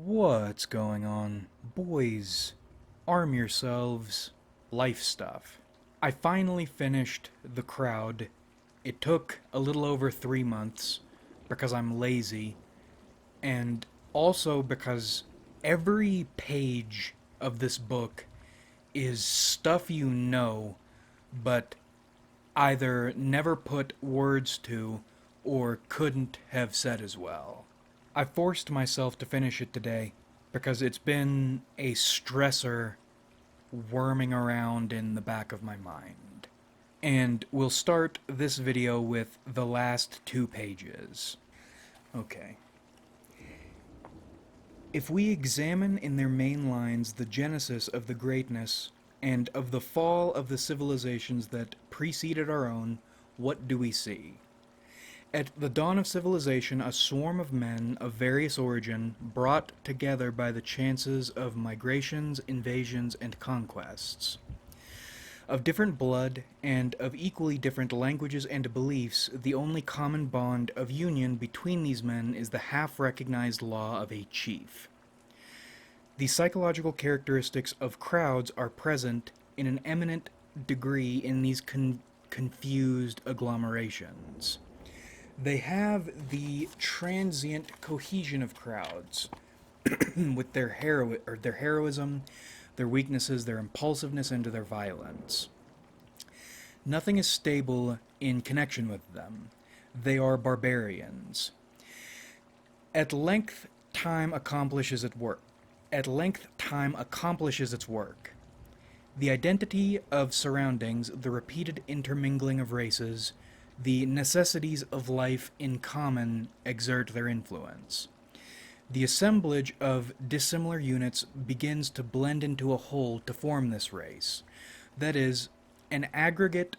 What's going on? Boys, arm yourselves. Life stuff. I finally finished The Crowd. It took a little over 3 months because I'm lazy, and also because every page of this book is stuff you know, but either never put words to or couldn't have said as well. I forced myself to finish it today because it's been a stressor worming around in the back of my mind. And we'll start this video with the last 2 pages. Okay. If we examine in their main lines the genesis of the greatness and of the fall of the civilizations that preceded our own, what do we see? At the dawn of civilization, a swarm of men of various origin, brought together by the chances of migrations, invasions, and conquests. Of different blood, and of equally different languages and beliefs, the only common bond of union between these men is the half-recognized law of a chief. The psychological characteristics of crowds are present in an eminent degree in these confused agglomerations. They have the transient cohesion of crowds with their heroism, their weaknesses, their impulsiveness, and their violence. Nothing is stable in connection with them. They are barbarians. At length time accomplishes its work. The identity of surroundings, the repeated intermingling of races, the necessities of life in common exert their influence. The assemblage of dissimilar units begins to blend into a whole to form this race. That is, an aggregate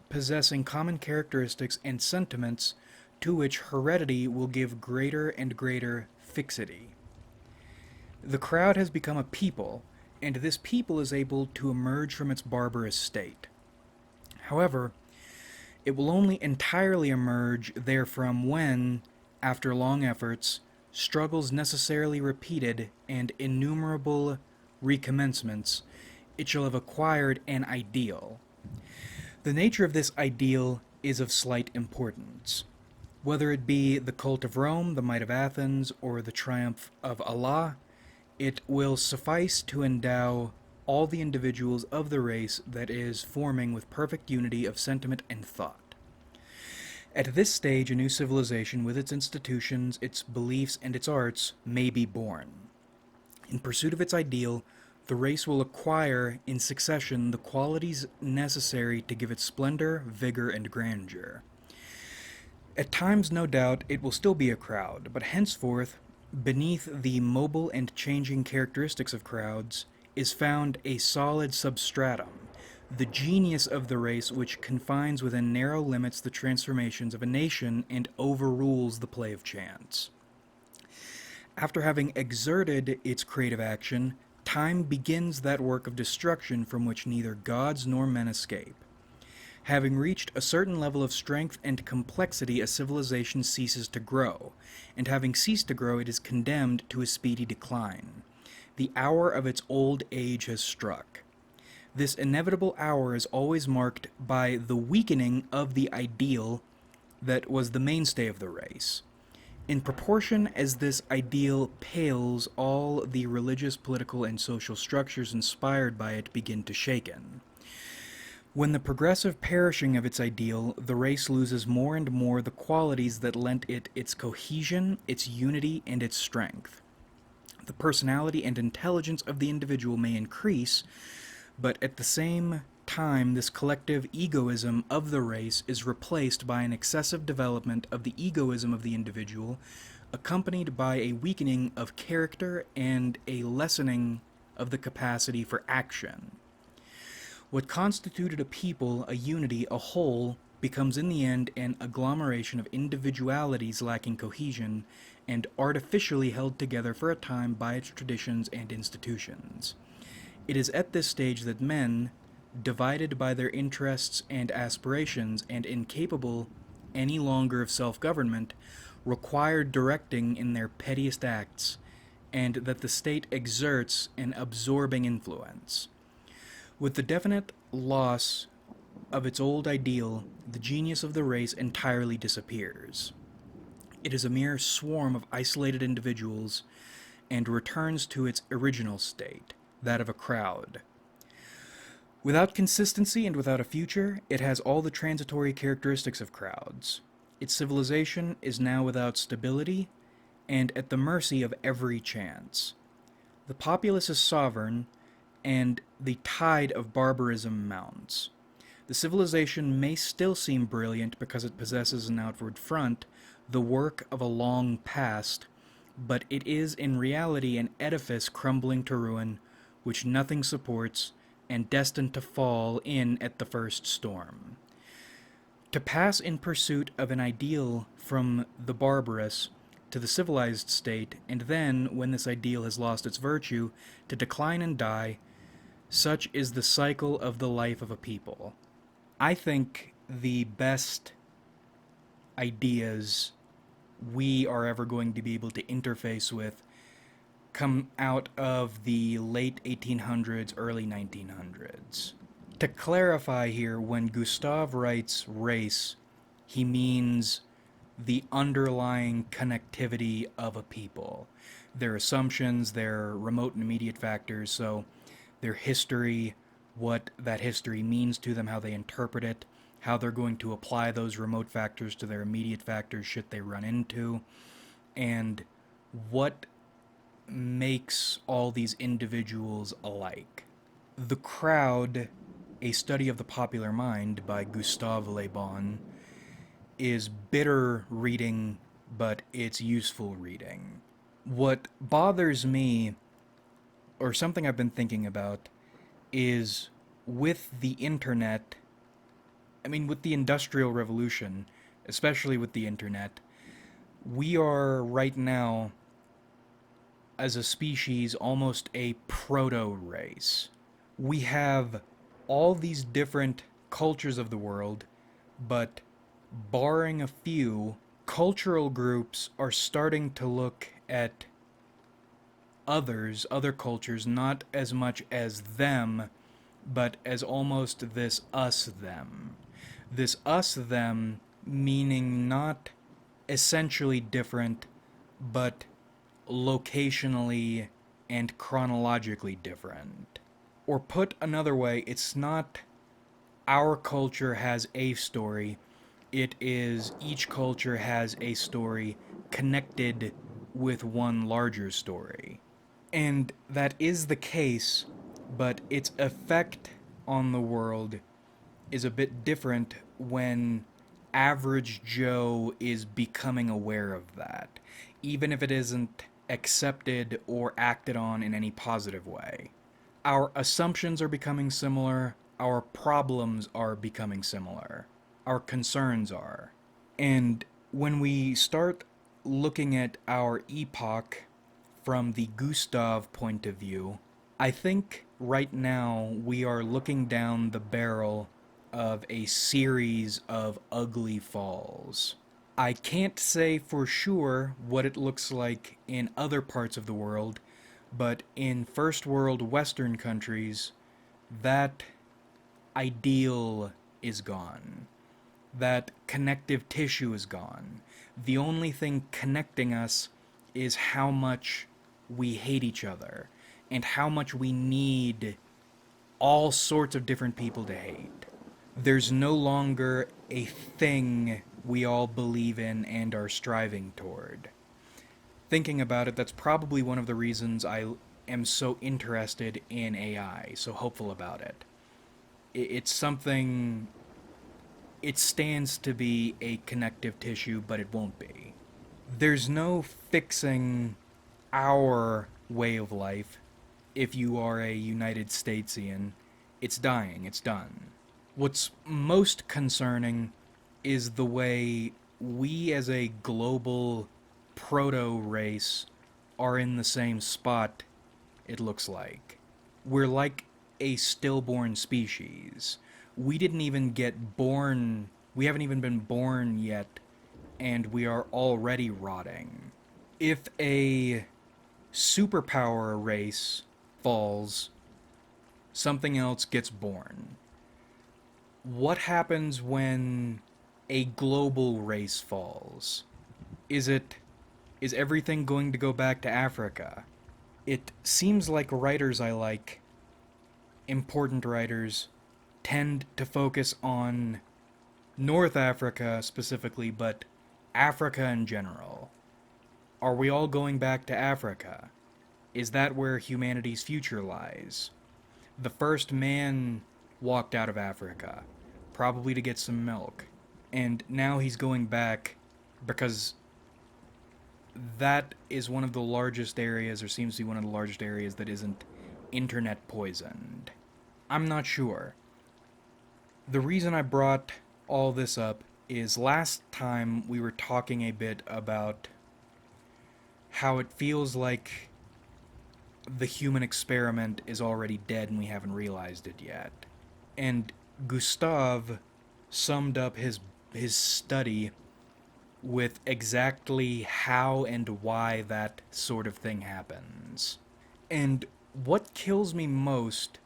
possessing common characteristics and sentiments to which heredity will give greater and greater fixity. The crowd has become a people, and this people is able to emerge from its barbarous state. However, it will only entirely emerge therefrom when, after long efforts, struggles necessarily repeated, and innumerable recommencements, it shall have acquired an ideal. The nature of this ideal is of slight importance. Whether it be the cult of Rome, the might of Athens, or the triumph of Allah, it will suffice to endow all the individuals of the race that is forming with perfect unity of sentiment and thought. At this stage, a new civilization, with its institutions, its beliefs, and its arts, may be born. In pursuit of its ideal, the race will acquire in succession the qualities necessary to give it splendor, vigor, and grandeur. At times, no doubt, it will still be a crowd, but henceforth, beneath the mobile and changing characteristics of crowds, is found a solid substratum, the genius of the race which confines within narrow limits the transformations of a nation and overrules the play of chance. After having exerted its creative action, time begins that work of destruction from which neither gods nor men escape. Having reached a certain level of strength and complexity, a civilization ceases to grow, and having ceased to grow, it is condemned to a speedy decline. The hour of its old age has struck. This inevitable hour is always marked by the weakening of the ideal that was the mainstay of the race. In proportion as this ideal pales, all the religious, political, and social structures inspired by it begin to shaken. When the progressive perishing of its ideal, the race loses more and more the qualities that lent it its cohesion, its unity, and its strength. The personality and intelligence of the individual may increase, but at the same time this collective egoism of the race is replaced by an excessive development of the egoism of the individual, accompanied by a weakening of character and a lessening of the capacity for action. What constituted a people, a unity, a whole, becomes in the end an agglomeration of individualities lacking cohesion, and artificially held together for a time by its traditions and institutions. It is at this stage that men, divided by their interests and aspirations, and incapable any longer of self-government, require directing in their pettiest acts, and that the state exerts an absorbing influence. With the definite loss of its old ideal, the genius of the race entirely disappears. It is a mere swarm of isolated individuals and returns to its original state, that of a crowd. Without consistency and without a future, it has all the transitory characteristics of crowds. Its civilization is now without stability and at the mercy of every chance. The populace is sovereign, and the tide of barbarism mounts. The civilization may still seem brilliant because it possesses an outward front, the work of a long past, but it is in reality an edifice crumbling to ruin, which nothing supports, and destined to fall in at the first storm. To pass in pursuit of an ideal from the barbarous to the civilized state, and then, when this ideal has lost its virtue, to decline and die, such is the cycle of the life of a people. I think the best ideas we are ever going to be able to interface with come out of the late 1800s, early 1900s. To clarify here, when Gustav writes race, he means the underlying connectivity of a people. Their assumptions, their remote and immediate factors, so their history, what that history means to them, how they interpret it, how they're going to apply those remote factors to their immediate factors should they run into, and what makes all these individuals alike. The Crowd, a study of the popular mind by Gustave Le Bon, is bitter reading, but it's useful reading. What bothers me, or something I've been thinking about, is with the internet, with the Industrial Revolution, especially with the internet, we are right now, as a species, almost a proto-race. We have all these different cultures of the world, but barring a few, cultural groups are starting to look at other cultures, not as much as them, but as almost this us-them. This us-them meaning not essentially different, but locationally and chronologically different. Or put another way, it's not our culture has a story, it is each culture has a story connected with one larger story. And that is the case, but its effect on the world is a bit different when average Joe is becoming aware of that, even if it isn't accepted or acted on in any positive way. Our assumptions are becoming similar, our problems are becoming similar, our concerns are. And when we start looking at our epoch from the Gustav point of view, I think right now we are looking down the barrel of a series of ugly falls. I can't say for sure what it looks like in other parts of the world, but in first world Western countries, that ideal is gone. That connective tissue is gone. The only thing connecting us is how much we hate each other, and how much we need all sorts of different people to hate. There's no longer a thing we all believe in and are striving toward. Thinking about it, that's probably one of the reasons I am so interested in AI, so hopeful about it. It's something, it stands to be a connective tissue, but it won't be. There's no fixing our way of life. If you are a United Statesian, it's dying, it's done. What's most concerning is the way we as a global proto-race are in the same spot, it looks like. We're like a stillborn species. We didn't even get born, we haven't even been born yet, and we are already rotting. If a superpower race falls, something else gets born. What happens when a global race falls? Is it is everything going to go back to Africa? It seems like writers I like, important writers, tend to focus on North Africa specifically, but Africa in general. Are we all going back to Africa? Is that where humanity's future lies? The first man walked out of Africa, probably to get some milk, and now he's going back because that is one of the largest areas, or seems to be one of the largest areas, that isn't internet poisoned. I'm not sure. The reason I brought all this up is last time we were talking a bit about how it feels like the human experiment is already dead and we haven't realized it yet. And Gustav summed up his study with exactly how and why that sort of thing happens. And what kills me most,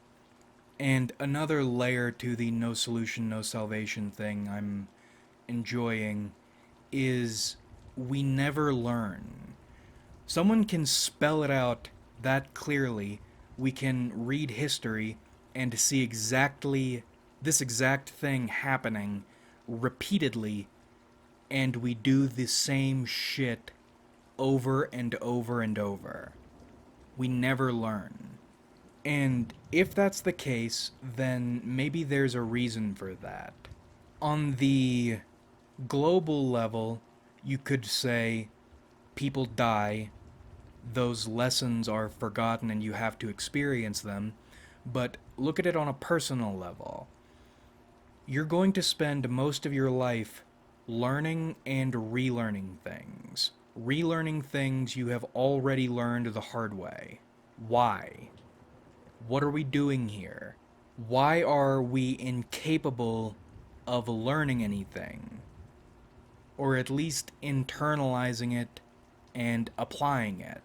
and another layer to the no solution, no salvation thing I'm enjoying, is we never learn. Someone can spell it out that clearly. We can read history and see exactly this exact thing happening repeatedly, and we do the same shit over and over and over. We never learn. And if that's the case, then maybe there's a reason for that. On the global level, you could say people die, those lessons are forgotten and you have to experience them. But look at it on a personal level. You're going to spend most of your life learning and relearning things. Relearning things you have already learned the hard way. Why? What are we doing here? Why are we incapable of learning anything? Or at least internalizing it and applying it?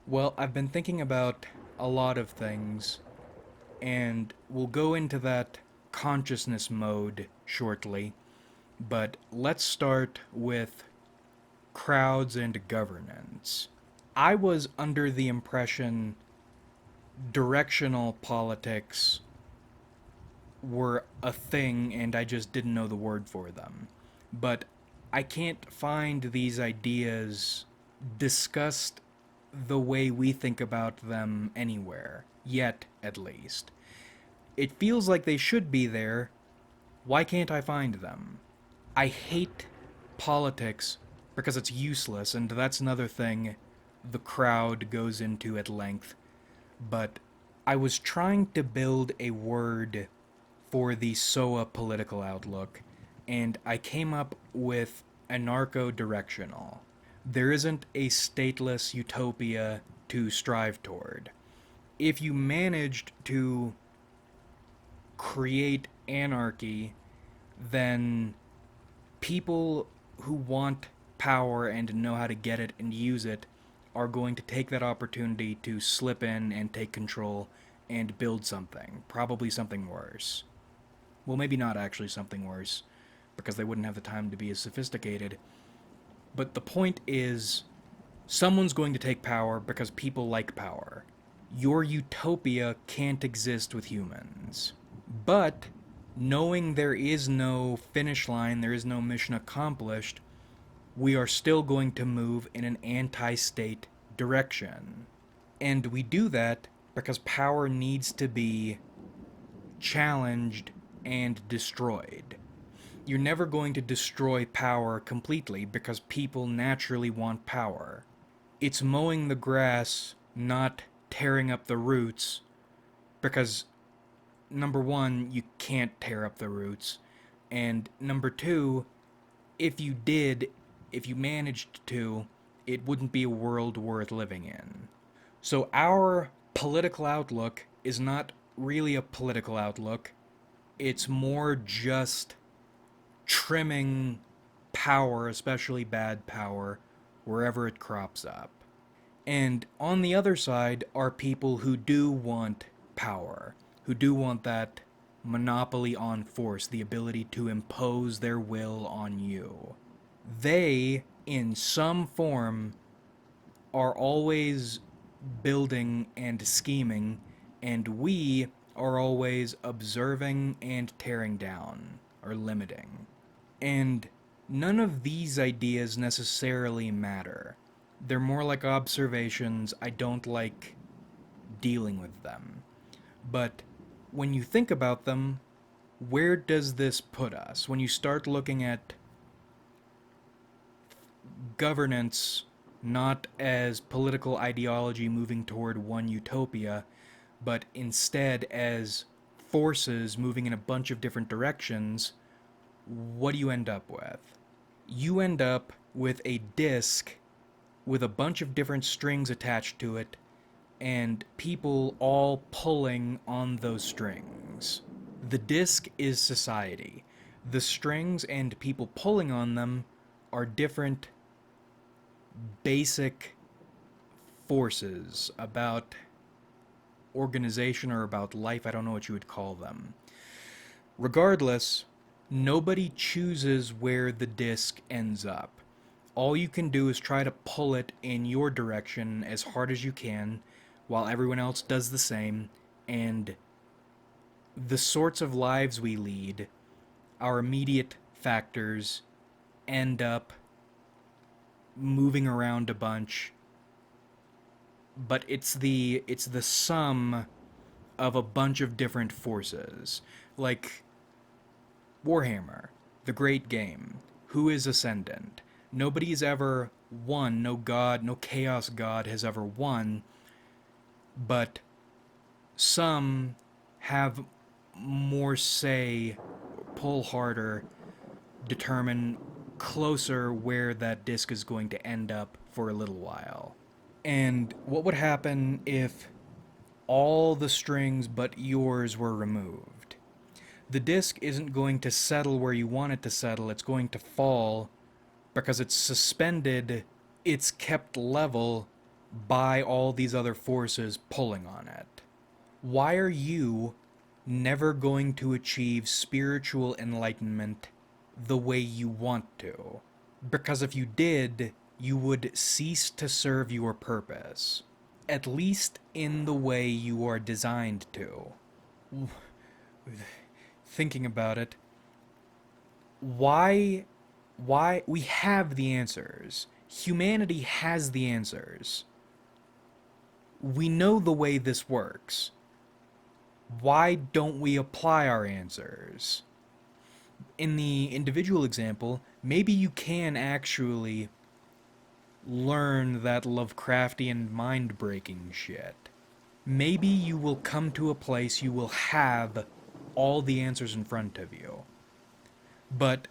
Well, I've been thinking about a lot of things, and we'll go into that consciousness mode shortly, but let's start with crowds and governance. I was under the impression directional politics were a thing and I just didn't know the word for them. But I can't find these ideas discussed the way we think about them anywhere, yet at least. It feels like they should be there. Why can't I find them? I hate politics because it's useless, and that's another thing the crowd goes into at length. But I was trying to build a word for the SOA political outlook, and I came up with anarcho-directional. There isn't a stateless utopia to strive toward. If you managed to create anarchy, then people who want power and know how to get it and use it are going to take that opportunity to slip in and take control and build something, probably something worse. Well, maybe not actually something worse, because they wouldn't have the time to be as sophisticated. But the point is, someone's going to take power because people like power. Your utopia can't exist with humans. But knowing there is no finish line, there is no mission accomplished, we are still going to move in an anti-state direction. And we do that because power needs to be challenged and destroyed. You're never going to destroy power completely because people naturally want power. It's mowing the grass, not tearing up the roots, because number one, you can't tear up the roots, and number two, if you did, if you managed to, it wouldn't be a world worth living in. So our political outlook is not really a political outlook. It's more just trimming power, especially bad power, wherever it crops up. And on the other side are people who do want power, who do want that monopoly on force, the ability to impose their will on you. They, in some form, are always building and scheming, and we are always observing and tearing down, or limiting. And none of these ideas necessarily matter. They're more like observations. I don't like dealing with them. But when you think about them, where does this put us? When you start looking at governance not as political ideology moving toward one utopia, but instead as forces moving in a bunch of different directions, what do you end up with? You end up with a disc with a bunch of different strings attached to it, and people all pulling on those strings. The disc is society. The strings and people pulling on them are different basic forces about organization or about life. I don't know what you would call them. Regardless, nobody chooses where the disc ends up. All you can do is try to pull it in your direction as hard as you can, while everyone else does the same, and the sorts of lives we lead, our immediate factors, end up moving around a bunch, but it's the sum of a bunch of different forces. Like Warhammer, the great game. Who is ascendant? Nobody's ever won. No god, no chaos god has ever won. But some have more say, pull harder, determine closer where that disc is going to end up for a little while. And what would happen if all the strings but yours were removed? The disc isn't going to settle where you want it to settle, it's going to fall because it's suspended, it's kept level by all these other forces pulling on it. Why are you never going to achieve spiritual enlightenment the way you want to? Because if you did, you would cease to serve your purpose, at least in the way you are designed to. Thinking about it, why we have the answers. Humanity has the answers. We know the way this works. Why don't we apply our answers? In the individual example, maybe you can actually learn that Lovecraftian mind-breaking shit. Maybe you will come to a place you will have all the answers in front of you. But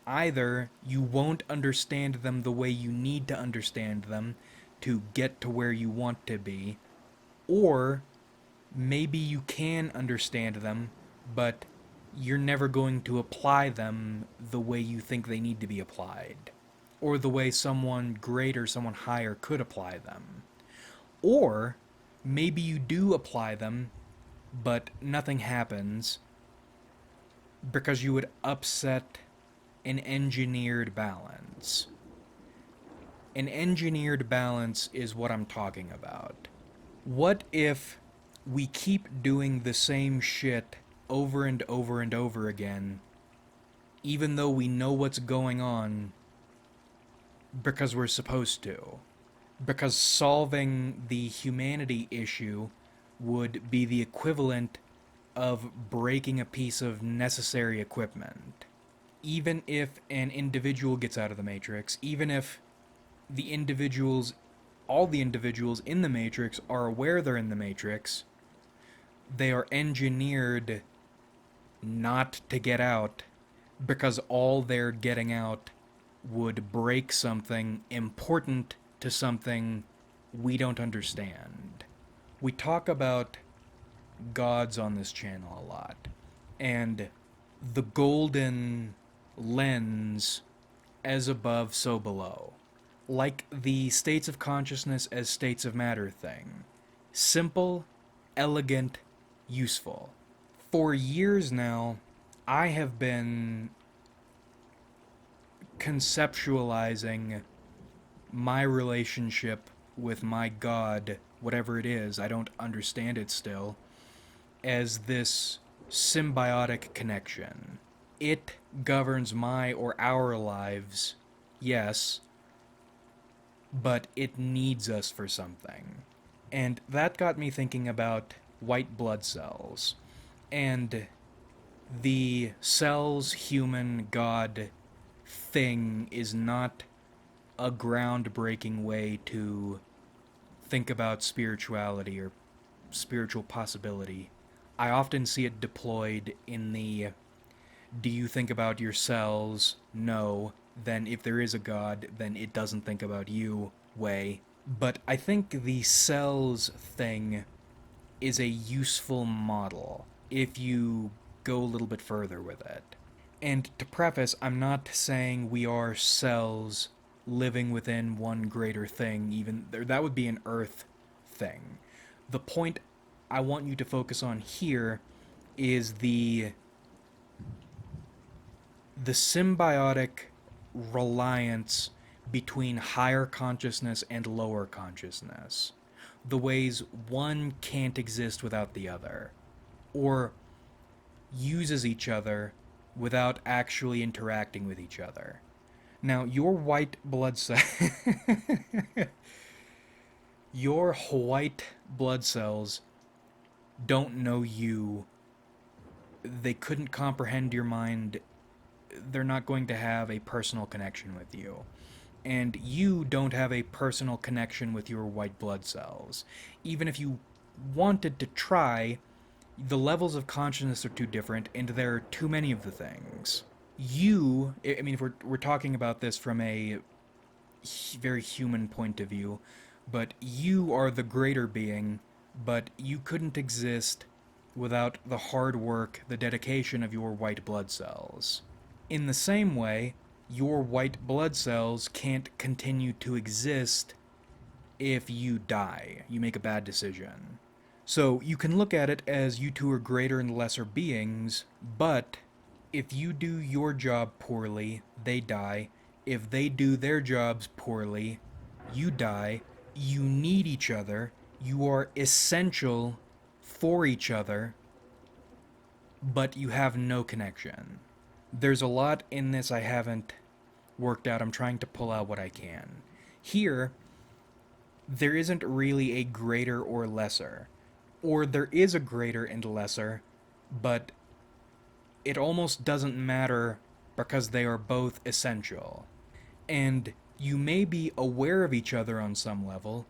either you won't understand them the way you need to understand them to get to where you want to be, or maybe you can understand them, but you're never going to apply them the way you think they need to be applied, or the way someone greater, someone higher could apply them. Or maybe you do apply them, but nothing happens because you would upset an engineered balance. An engineered balance is what I'm talking about. What if we keep doing the same shit over and over and over again, even though we know what's going on, because we're supposed to? Because solving the humanity issue would be the equivalent of breaking a piece of necessary equipment. Even if an individual gets out of the Matrix, even if all the individuals in the Matrix are aware they're in the Matrix, they are engineered not to get out because all they're getting out would break something important to something we don't understand. We talk about gods on this channel a lot, and the golden lens, as above, so below. like the states of consciousness as states of matter thing. Simple, elegant, useful. For years now, I have been conceptualizing my relationship with my God, whatever it is, I don't understand it still, as this symbiotic connection. It governs my or our lives, yes, but it needs us for something. And that got me thinking about white blood cells and the cells human god thing is not a groundbreaking way to think about spirituality or spiritual possibility. I often see it deployed in the do you think about your cells? No. Then if there is a God, then it doesn't think about you way. But I think the cells thing is a useful model if you go a little bit further with it. And to preface, I'm not saying we are cells living within one greater thing, even that would be an earth thing. The point I want you to focus on here is the symbiotic reliance between higher consciousness and lower consciousness. The ways one can't exist without the other, or uses each other without actually interacting with each other. Now, your white blood cell. Your white blood cells don't know you. They couldn't comprehend your mind. They're not going to have a personal connection with you. And you don't have a personal connection with your white blood cells. Even if you wanted to try, the levels of consciousness are too different, and there are too many of the things. I mean, if we're talking about this from a very human point of view, but you are the greater being, but you couldn't exist without the hard work, the dedication of your white blood cells. In the same way, your white blood cells can't continue to exist if you die. You make a bad decision. So you can look at it as you two are greater and lesser beings, but if you do your job poorly, they die. If they do their jobs poorly, you die. You need each other. You are essential for each other, but you have no connection. There's a lot in this I haven't worked out. I'm trying to pull out what I can. Here, there isn't really a greater or lesser. Or there is a greater and lesser, but it almost doesn't matter because they are both essential. And you may be aware of each other on some level,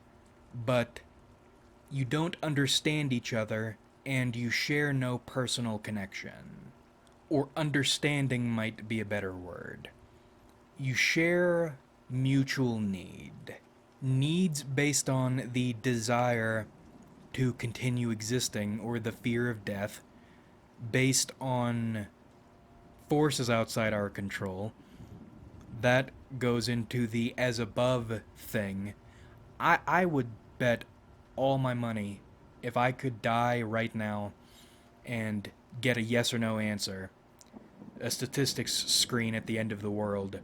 but you don't understand each other and you share no personal connection. Or understanding might be a better word. You share mutual need. Needs based on the desire to continue existing or the fear of death, based on forces outside our control. That goes into the as above thing. I would bet all my money if I could die right now and get a yes or no answer, a statistics screen at the end of the world.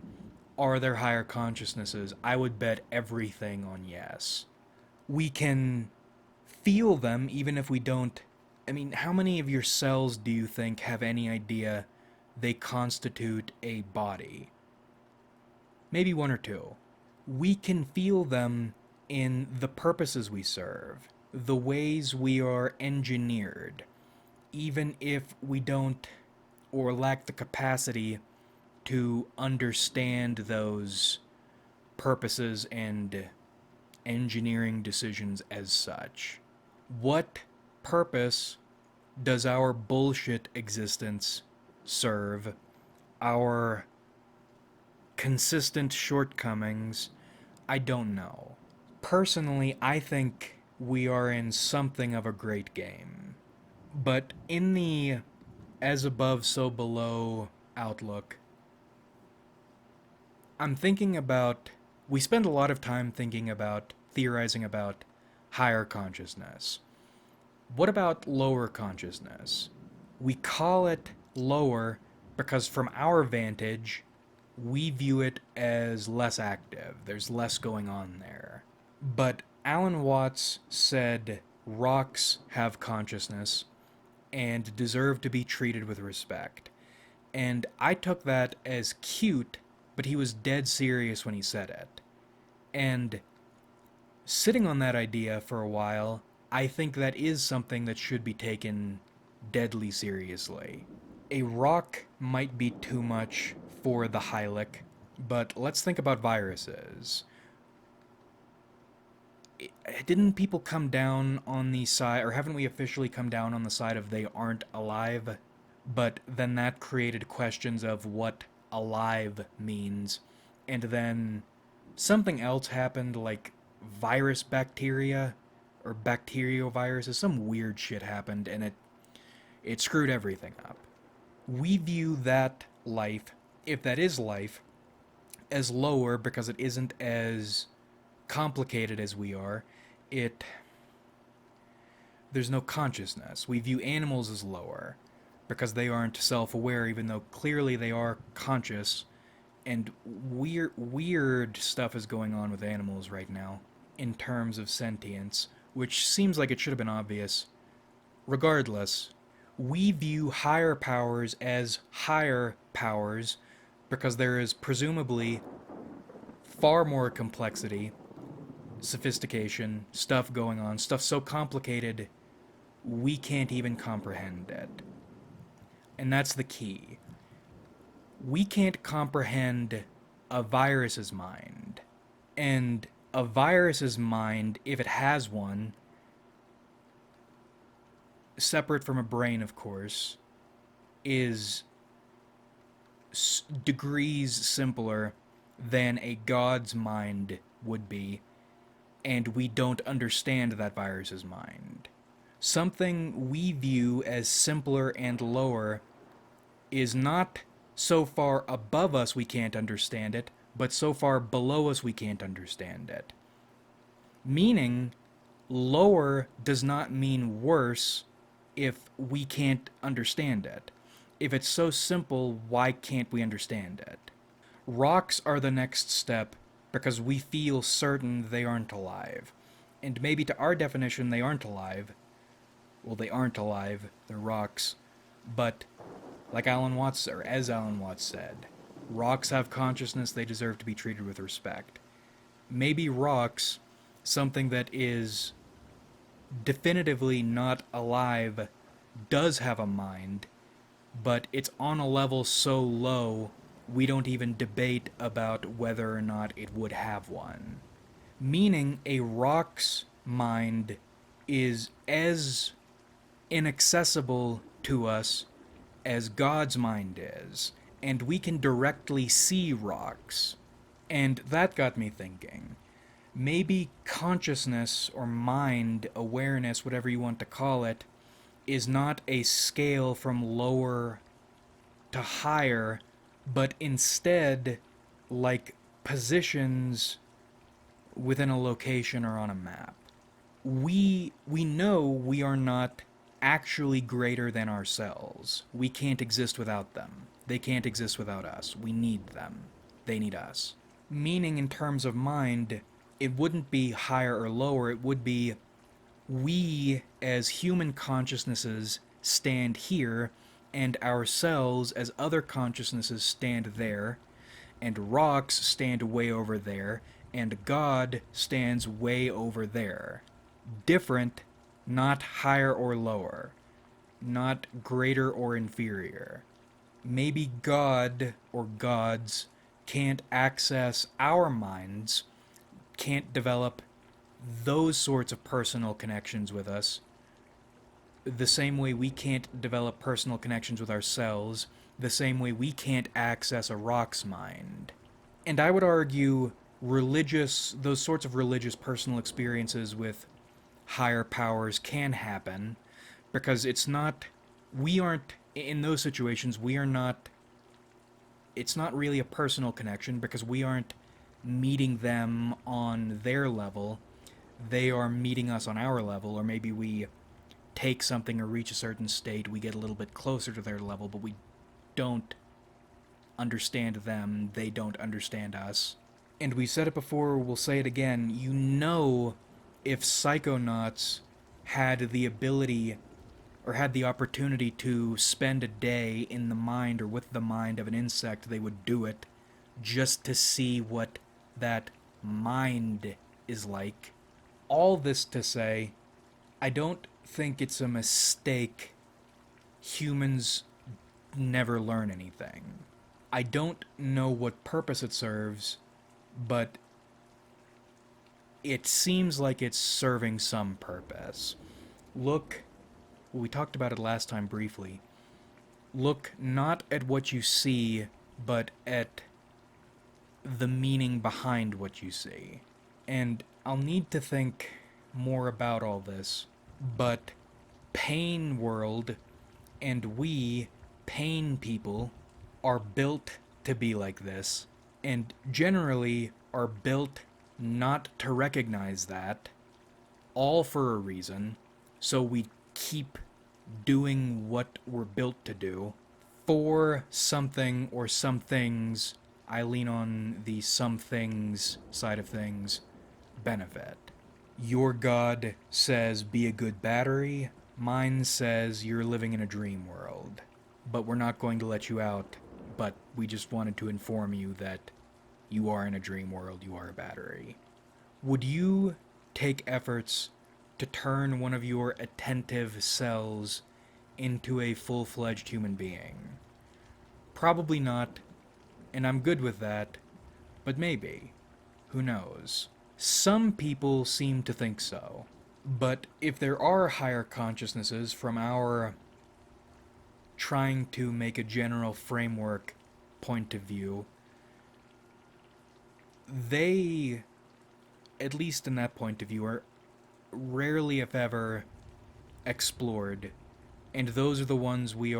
Are there higher consciousnesses? I would bet everything on yes. We can feel them even if we don't. I mean, how many of your cells do you think have any idea they constitute a body? Maybe one or two. We can feel them in the purposes we serve, the ways we are engineered, even if we don't or lack the capacity to understand those purposes and engineering decisions as such. What purpose does our bullshit existence serve? Our consistent shortcomings? I don't know. Personally, I think we are in something of a great game. But in the as above, so below outlook, I'm thinking about We spend a lot of time theorizing about higher consciousness. What about lower consciousness? We call it lower because, from our vantage, we view it as less active. There's less going on there. But Alan Watts said rocks have consciousness and deserve to be treated with respect. And I took that as cute, but he was dead serious when he said it. And sitting on that idea for a while, I think that is something that should be taken deadly seriously. A rock might be too much for the Hylic, but let's think about viruses. Didn't people come down on the side, or haven't we officially come down on the side of they aren't alive? But then that created questions of what alive means. And then something else happened, like virus bacteria or bacterioviruses. Some weird shit happened, and it screwed everything up. We view that life, if that is life, as lower because it isn't as complicated as we are. It There's no consciousness. We view animals as lower because they aren't self-aware, even though clearly they are conscious. And weird stuff is going on with animals right now in terms of sentience, which seems like it should have been obvious. Regardless, we view higher powers as higher powers because there is presumably far more complexity, sophistication, stuff going on, stuff so complicated we can't even comprehend it. And that's the key. We can't comprehend a virus's mind. And a virus's mind, if it has one, separate from a brain, of course, is degrees simpler than a god's mind would be, and we don't understand that virus's mind. Something we view as simpler and lower is not so far above us we can't understand it, but so far below us we can't understand it. Meaning, lower does not mean worse if we can't understand it. If it's so simple, why can't we understand it? Rocks are the next step because we feel certain they aren't alive. And maybe to our definition, they aren't alive. Well, they aren't alive, they're rocks. But, like Alan Watts, or as Alan Watts said, rocks have consciousness, they deserve to be treated with respect. Maybe rocks, something that is definitively not alive, does have a mind, but it's on a level so low we don't even debate about whether or not it would have one. Meaning a rock's mind is as inaccessible to us as God's mind is, and we can directly see rocks. And that got me thinking. Maybe consciousness or mind, awareness, whatever you want to call it, is not a scale from lower to higher, but instead like positions within a location or on a map. We know we are not actually greater than ourselves. We can't exist without them. They can't exist without us. We need them. They need us. Meaning, in terms of mind, it wouldn't be higher or lower, it would be we as human consciousnesses stand here, and ourselves as other consciousnesses stand there, and rocks stand way over there, and God stands way over there. Different, not higher or lower, not greater or inferior. Maybe God or gods can't access our minds, can't develop those sorts of personal connections with us, the same way we can't develop personal connections with ourselves, the same way we can't access a rock's mind. And I would argue those sorts of religious personal experiences with higher powers can happen, because in those situations, it's not really a personal connection because we aren't meeting them on their level, they are meeting us on our level, or maybe we take something or reach a certain state, we get a little bit closer to their level, but we don't understand them, they don't understand us. And we said it before, we'll say it again, you know, if psychonauts had the ability or had the opportunity to spend a day in the mind or with the mind of an insect, they would do it just to see what that mind is like. All this to say, I don't think it's a mistake humans never learn anything. I don't know what purpose it serves, but it seems like it's serving some purpose. Look, we talked about it last time briefly. Look not at what you see, but at the meaning behind what you see. And I'll need to think more about all this, but Pain World and we, pain people, are built to be like this, and generally are built not to recognize that, all for a reason, so we keep doing what we're built to do for something or some things. I lean on the some things side of things benefit. Your God says be a good battery. Mine says you're living in a dream world. But we're not going to let you out. But we just wanted to inform you that you are in a dream world, you are a battery. Would you take efforts to turn one of your attentive cells into a full-fledged human being? Probably not, and I'm good with that, but maybe. Who knows? Some people seem to think so. But if there are higher consciousnesses from our trying to make a general framework point of view, they, at least in that point of view, are rarely, if ever, explored, and those are the ones we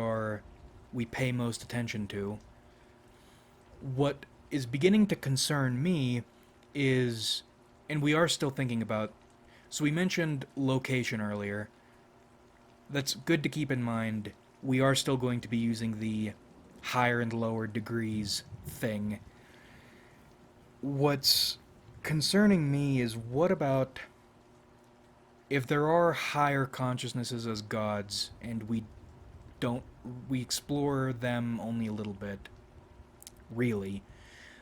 pay most attention to. What is beginning to concern me is, and we are still thinking about, so we mentioned location earlier. That's good to keep in mind. We are still going to be using the higher and lower degrees thing. What's concerning me is, what about if there are higher consciousnesses as gods and we explore them only a little bit, really,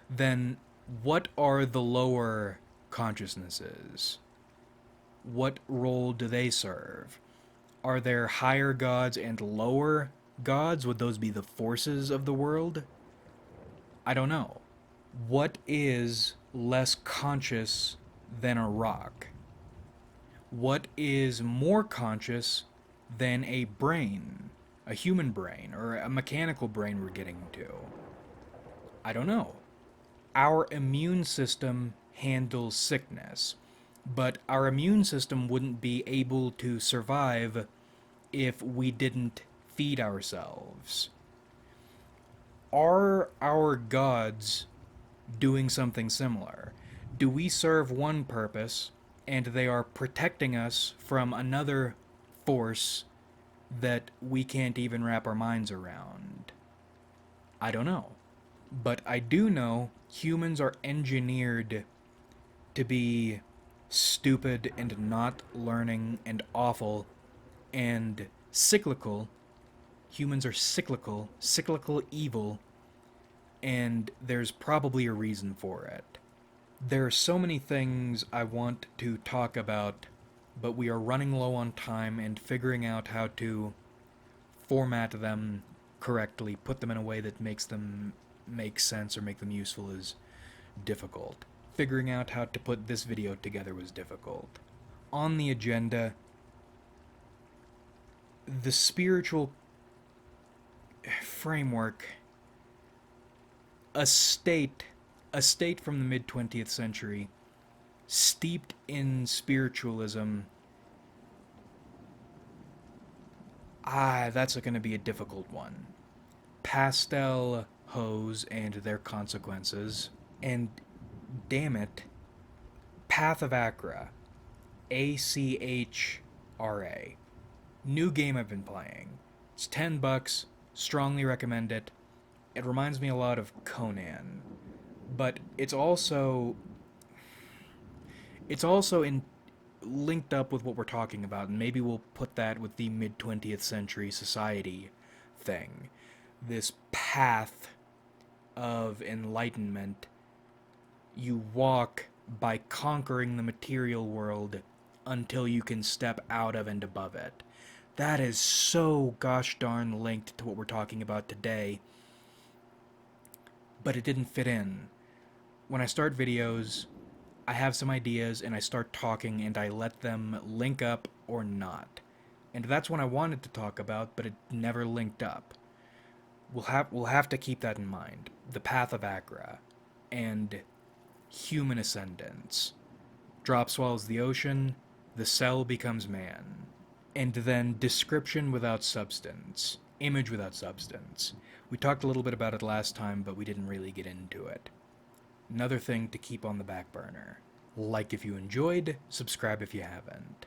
then what are the lower consciousnesses? What role do they serve? Are there higher gods and lower gods? Would those be the forces of the world? I don't know. What is less conscious than a rock? What is more conscious than a brain? A human brain, or a mechanical brain we're getting to? I don't know. Our immune system handles sickness, but our immune system wouldn't be able to survive if we didn't feed ourselves. Are our gods doing something similar? Do we serve one purpose and they are protecting us from another force that we can't even wrap our minds around? I don't know. But I do know humans are engineered to be stupid and not learning and awful and cyclical. Humans are cyclical evil, and there's probably a reason for it. There are so many things I want to talk about, but we are running low on time, and figuring out how to format them correctly, put them in a way that makes them make sense or make them useful, is difficult. Figuring out how to put this video together was difficult. On the agenda, the spiritual framework, a state from the mid-20th century, steeped in spiritualism. That's going to be a difficult one. Pastel hoes and their consequences, and Damn it. Path of Acra. ACHRA. New game I've been playing. It's $10. Strongly recommend it. It reminds me a lot of Conan, but it's also in linked up with what we're talking about, and maybe we'll put that with the mid 20th century society thing. This path of enlightenment you walk by conquering the material world until you can step out of and above it. That is so gosh darn linked to what we're talking about today, but it didn't fit in. When I start videos, I have some ideas and I start talking and I let them link up or not. And that's what I wanted to talk about, but it never linked up. We'll have to keep that in mind. The Path of Acra and human ascendance. Drop swallows the ocean, the cell becomes man. And then description without substance, image without substance. We talked a little bit about it last time, but we didn't really get into it. Another thing to keep on the back burner. Like if you enjoyed, subscribe if you haven't.